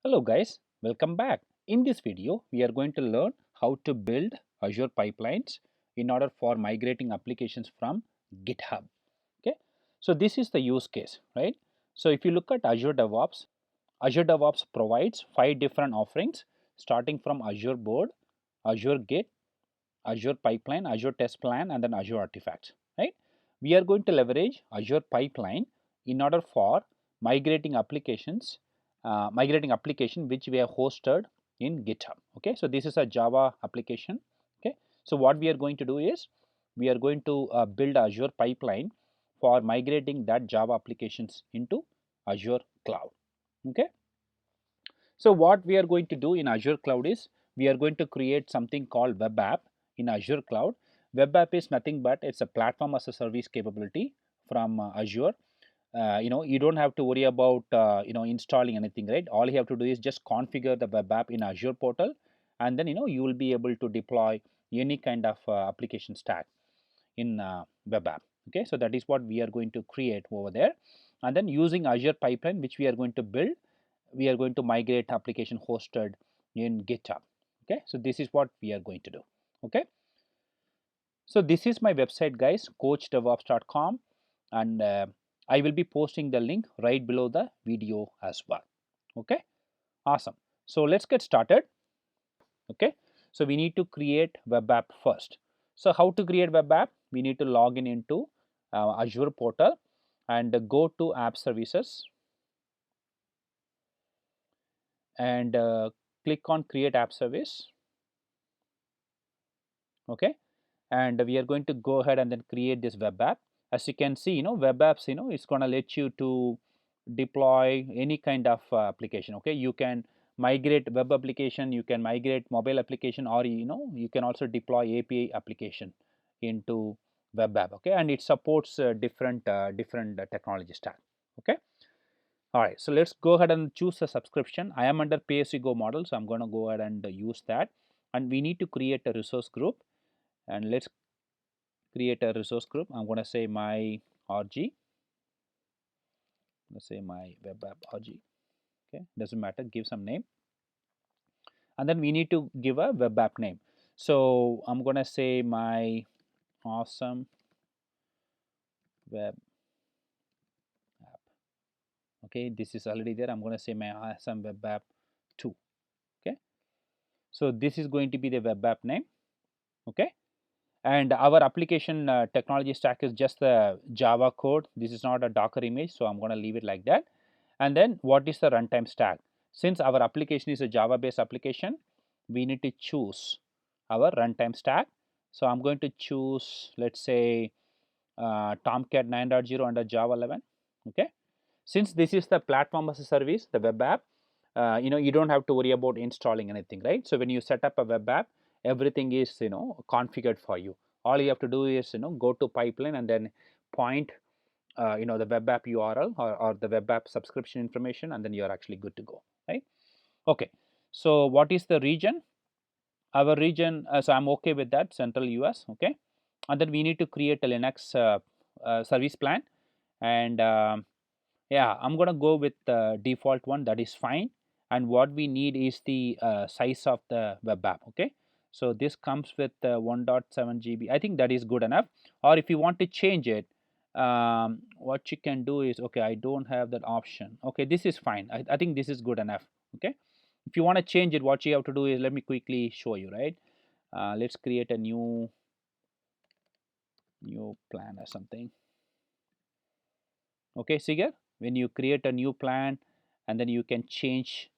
Hello guys, welcome back. In this video, we are going to learn how to build Azure pipelines in order for migrating applications from GitHub. Okay, so this is the use case, right? So if you look at Azure DevOps provides 5 different offerings starting from Azure Board, Azure Git, Azure Pipeline, Azure Test Plan, and then Azure Artifacts, right? We are going to leverage Azure Pipeline in order for migrating applications, migrating application which we have hosted in GitHub. Okay, so this is a Java application. Okay, so what we are going to do is we are going to build Azure Pipeline for migrating that Java applications into Azure Cloud. Okay, so what we are going to do in Azure Cloud is we are going to create something called Web App in Azure Cloud. Web App is nothing but it's a platform as a service capability from Azure. You don't have to worry about installing anything, right? All you have to do is just configure the Web App in Azure portal, and then you will be able to deploy any kind of application stack in Web App. Okay, so that is what we are going to create over there, and then using Azure Pipeline, which we are going to build, we are going to migrate application hosted in GitHub. Okay, so this is what we are going to do. Okay, so this is my website, guys, coachdevops.com, and I will be posting the link right below the video as well. Okay, awesome. So let's get started. Okay, so we need to create web app first. So how to create web app? We need to log in into Azure portal and go to app services and click on create app service. Okay, and we are going to go ahead and then create this web app. As you can see, web apps, it's going to let you to deploy any kind of application. Okay, you can migrate web application, you can migrate mobile application, or you can also deploy API application into web app. Okay, and it supports different technology stack. Okay, all right, so let's go ahead and choose a subscription. I am under pay as you go model, so I'm going to go ahead and use that. And we need to create a resource group, and let's create a resource group. I'm going to say my RG. Let's say my web app RG. Okay, doesn't matter, give some name, and then we need to give a web app name. So I'm going to say my awesome web app. Okay, this is already there. I'm going to say my awesome web app 2. Okay, so this is going to be the web app name. Okay, and our application technology stack is just the Java code. This is not a Docker image, so I'm going to leave it like that. And then what is the runtime stack? Since our application is a Java based application, we need to choose our runtime stack. So I'm going to choose, let's say, Tomcat 9.0 under Java 11. Okay, since this is the platform as a service, the web app, you don't have to worry about installing anything, right? So when you set up a web app, everything is configured for you. All you have to do is go to pipeline and then point the web app URL or the web app subscription information, and then you're actually good to go, right? Okay, so what is the region? Our region, so I'm okay with that, central US. Okay, and then we need to create a Linux service plan, and yeah, I'm gonna go with the default one, that is fine. And what we need is the size of the web app. Okay, so this comes with 1.7 GB. I think that is good enough. Or if you want to change it, what you can do is, okay, I don't have that option. Okay, this is fine. I think this is good enough. Okay, if you want to change it, what you have to do is, let me quickly show you, right? Let's create a new plan or something. Okay, Siger, when you create a new plan, and then you can change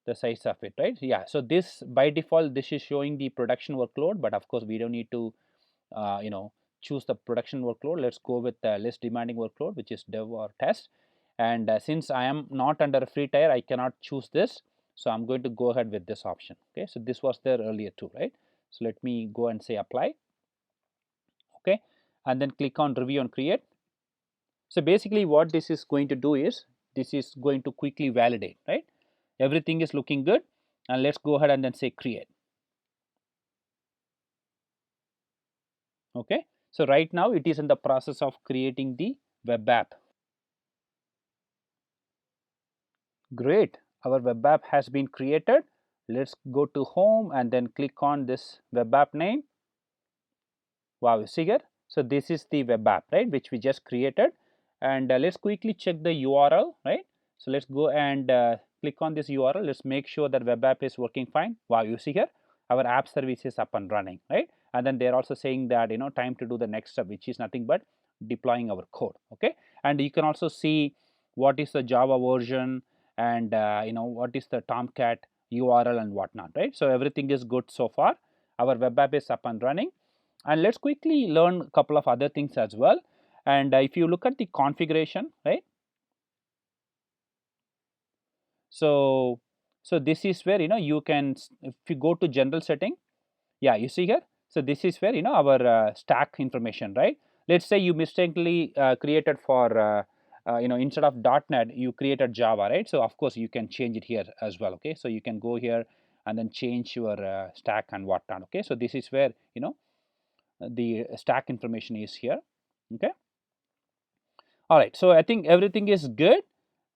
the size of it, right? Yeah, so this by default, this is showing the production workload, but of course we don't need to choose the production workload. Let's go with the less demanding workload, which is dev or test. And since I am not under a free tier, I cannot choose this, so I'm going to go ahead with this option. Okay, so this was there earlier too, right? So let me go and say apply. Okay, and then click on review and create. So basically what this is going to do is, this is going to quickly validate, right? Everything is looking good, and let's go ahead and then say create. Okay, so right now it is in the process of creating the web app. Great, our web app has been created. Let's go to home and then click on this web app name. Wow, you see here. So this is the web app, right, which we just created. And let's quickly check the URL, right. So let's go and click on this URL. Let's make sure that web app is working fine. Wow, you see here, our app service is up and running, right. And then they're also saying that, you know, time to do the next step, which is nothing but deploying our code. Okay, and you can also see what is the Java version and you know, what is the Tomcat URL and whatnot, right. So everything is good so far. Our web app is up and running. And let's quickly learn a couple of other things as well. And if you look at the configuration, right. So this is where, you know, you can, if you go to general setting, yeah, you see here. So this is where, you know, our stack information, right. Let's say you mistakenly created for you know, instead of .NET you created Java, right. So of course you can change it here as well. Okay, so you can go here and then change your stack and whatnot. Okay, so this is where, you know, the stack information is here. Okay, all right, so I think everything is good.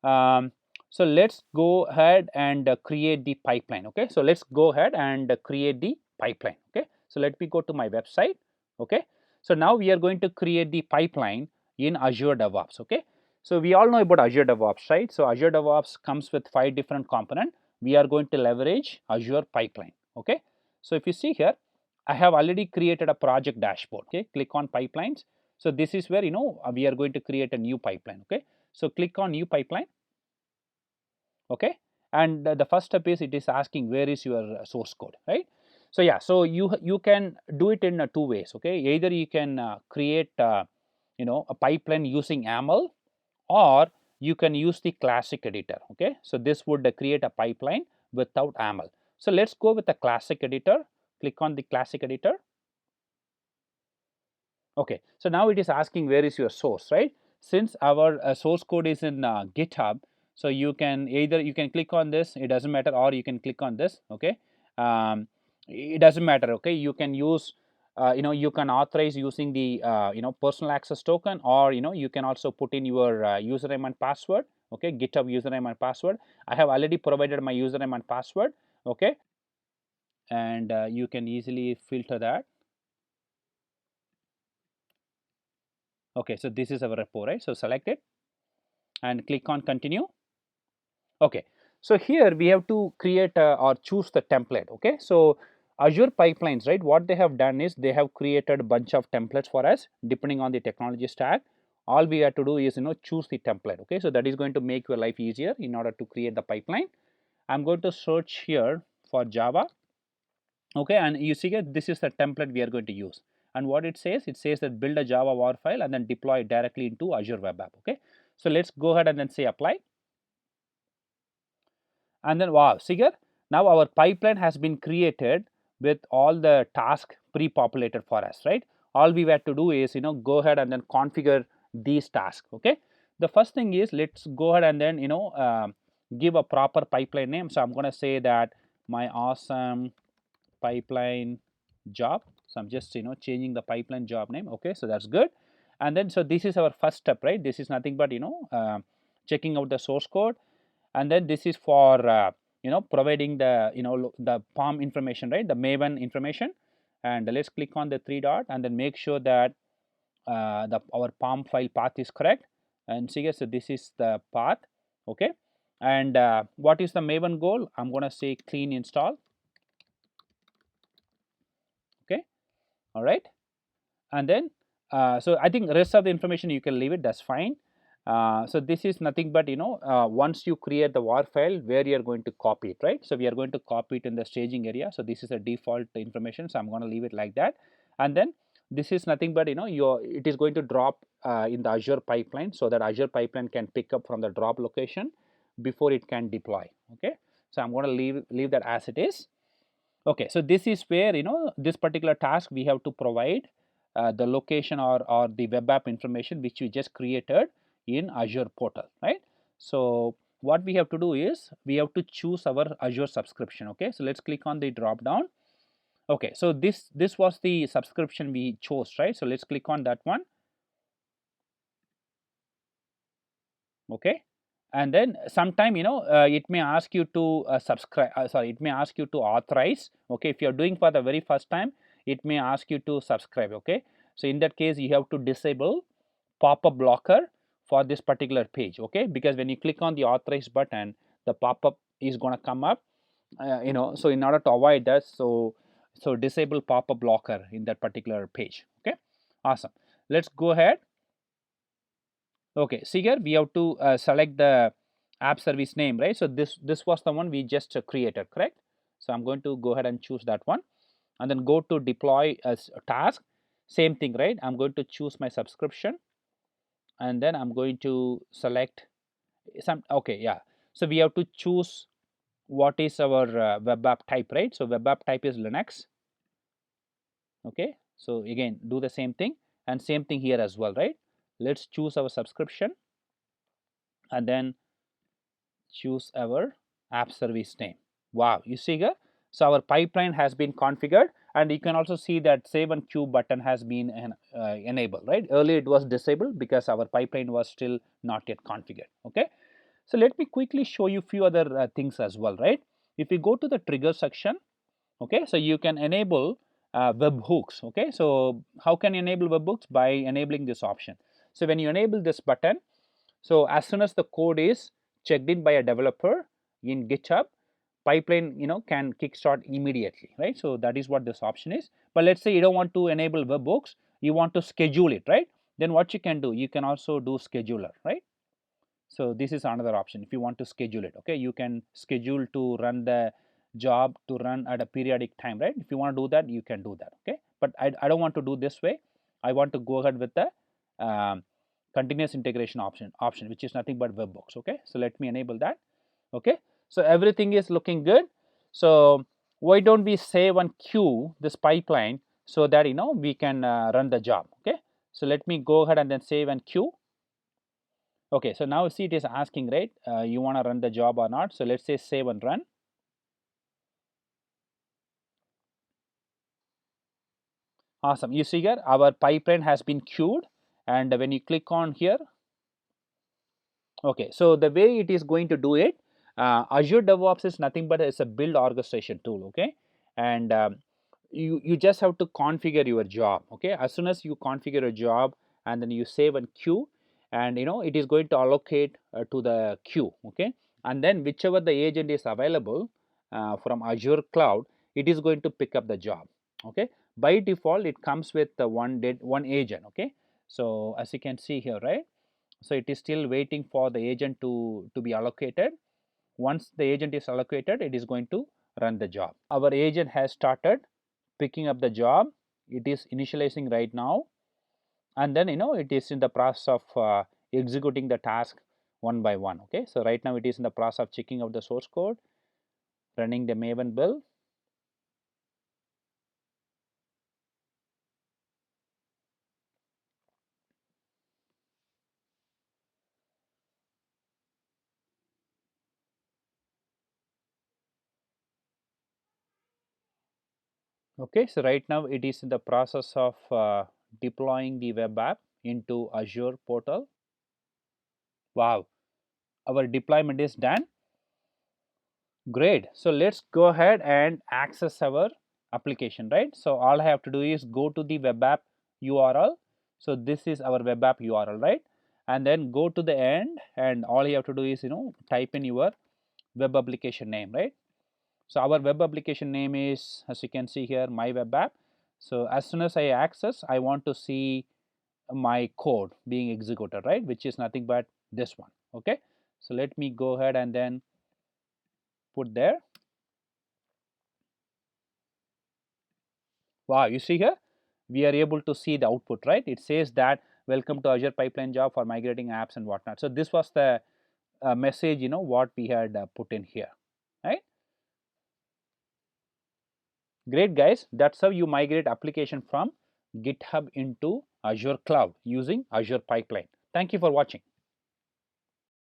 So let's go ahead and create the pipeline. Okay, so let's go ahead and create the pipeline. Okay, so let me go to my website. Okay, so now we are going to create the pipeline in Azure DevOps. Okay, so we all know about Azure DevOps, right. So Azure DevOps comes with 5 different components. We are going to leverage Azure pipeline. Okay, so if you see here, I have already created a project dashboard. Okay, click on pipelines. So this is where, you know, we are going to create a new pipeline. Okay, so click on new pipeline. Okay, and the first step is, it is asking where is your source code, right. So yeah, so you can do it in 2 ways. Okay, either you can create you know, a pipeline using YAML, or you can use the classic editor. Okay, so this would create a pipeline without YAML. So let's go with the classic editor. Click on the classic editor. Okay, so now it is asking where is your source, right. Since our source code is in GitHub, so you can either, you can click on this, it doesn't matter, or you can click on this. Okay, it doesn't matter. Okay, you can use you know, you can authorize using the you know, personal access token, or you know, you can also put in your username and password. Okay, GitHub username and password. I have already provided my username and password. Okay, and you can easily filter that. Okay, so this is our repo, right. So select it and click on continue. Okay, so here we have to create or choose the template. Okay, so Azure pipelines, right, what they have done is they have created a bunch of templates for us depending on the technology stack. All we have to do is, you know, choose the template. Okay, so that is going to make your life easier in order to create the pipeline. I'm going to search here for Java. Okay, and you see here, this is the template we are going to use. And what it says that build a Java war file and then deploy it directly into Azure Web App. Okay, so let's go ahead and then say apply. And then wow, see here, now our pipeline has been created with all the tasks pre-populated for us, right. All we have to do is, you know, go ahead and then configure these tasks. Okay, the first thing is, let's go ahead and then, you know, give a proper pipeline name. So I'm going to say that my awesome pipeline job. So I'm just, you know, changing the pipeline job name. Okay, so that's good. And then, so this is our first step, right. This is nothing but, you know, checking out the source code. And then this is for you know, providing the, you know, the POM information, right, the Maven information. And let's click on the 3 dot and then make sure that our POM file path is correct. And see here, so this is the path. Okay, and what is the Maven goal? I'm going to say clean install. Okay, all right, and then so I think rest of the information you can leave it, that's fine. So this is nothing but, you know, once you create the war file, where you are going to copy it, right. So we are going to copy it in the staging area. So this is a default information, so I'm going to leave it like that. And then this is nothing but, you know, it is going to drop in the Azure pipeline, so that Azure pipeline can pick up from the drop location before it can deploy. Okay, so I'm going to leave that as it is. Okay, so this is where, you know, this particular task we have to provide the location or the web app information which we just created in Azure portal, right. So what we have to do is, we have to choose our Azure subscription. Okay, so let's click on the drop down. Okay, so this was the subscription we chose, right. So let's click on that one. Okay, and then sometime it may ask you to subscribe, sorry, it may ask you to authorize. Okay, if you are doing for the very first time, it may ask you to subscribe. Okay, so in that case you have to disable pop-up blocker for this particular page. Okay, because when you click on the authorize button, the pop-up is going to come up, so in order to avoid that, so disable pop-up blocker in that particular page. Okay, awesome. Let's go ahead. Okay, see here we have to select the app service name, right? So this was the one we just created, correct? So I'm going to go ahead and choose that one, and then go to deploy as a task. Same thing, right? I'm going to choose my subscription, and then I'm going to select some. Okay, yeah. So we have to choose what is our web app type, right? So web app type is Linux. Okay, so again do the same thing, and same thing here as well, right? Let's choose our subscription, and then choose our app service name. Wow, you see here, so our pipeline has been configured, and you can also see that save and queue button has been enabled, right? Earlier it was disabled because our pipeline was still not yet configured. Okay, so let me quickly show you few other things as well, right? If you go to the trigger section, okay, so you can enable webhooks. Okay, so how can you enable webhooks? By enabling this option. So when you enable this button, so as soon as the code is checked in by a developer in GitHub, pipeline can kickstart immediately, right? So that is what this option is. But let's say you don't want to enable webhooks, you want to schedule it, right? Then what you can do, you can also do scheduler, right? So this is another option. If you want to schedule it, okay, you can schedule to run the job to run at a periodic time, right? If you want to do that, you can do that. Okay, but I don't want to do this way. I want to go ahead with the continuous integration option, which is nothing but webhooks. Okay, so let me enable that. Okay, so everything is looking good. So why don't we save and queue this pipeline so that we can run the job. Okay, so let me go ahead and then save and queue. Okay, so now see it is asking, right, you want to run the job or not. So let's say save and run. Awesome, you see here our pipeline has been queued, and when you click on here, okay, so the way it is going to do it, Azure DevOps is nothing but it's a build orchestration tool. Okay, and you just have to configure your job. Okay, as soon as you configure a job and then you save and queue, and it is going to allocate to the queue. Okay, and then whichever the agent is available from Azure cloud, it is going to pick up the job. Okay, by default it comes with the one agent. Okay, so as you can see here, right, so it is still waiting for the agent to be allocated. Once the agent is allocated, it is going to run the job. Our agent has started picking up the job. It is initializing right now, and then it is in the process of executing the task one by one. Okay, so right now it is in the process of checking out the source code, running the Maven build. Okay, so right now it is in the process of deploying the web app into Azure portal. Wow, our deployment is done. Great. So let's go ahead and access our application, right? So all I have to do is go to the web app URL. So this is our web app URL, right? And then go to the end, and all you have to do is type in your web application name, right? So our web application name is, as you can see here, my web app. So as soon as I access, I want to see my code being executed, right? Which is nothing but this one. Okay. So let me go ahead and then put there. Wow, you see here, we are able to see the output, right? It says that welcome to Azure Pipeline job for migrating apps and whatnot. So this was the message, what we had put in here, right? Great, guys. That's how you migrate application from GitHub into Azure Cloud using Azure Pipeline. Thank you for watching.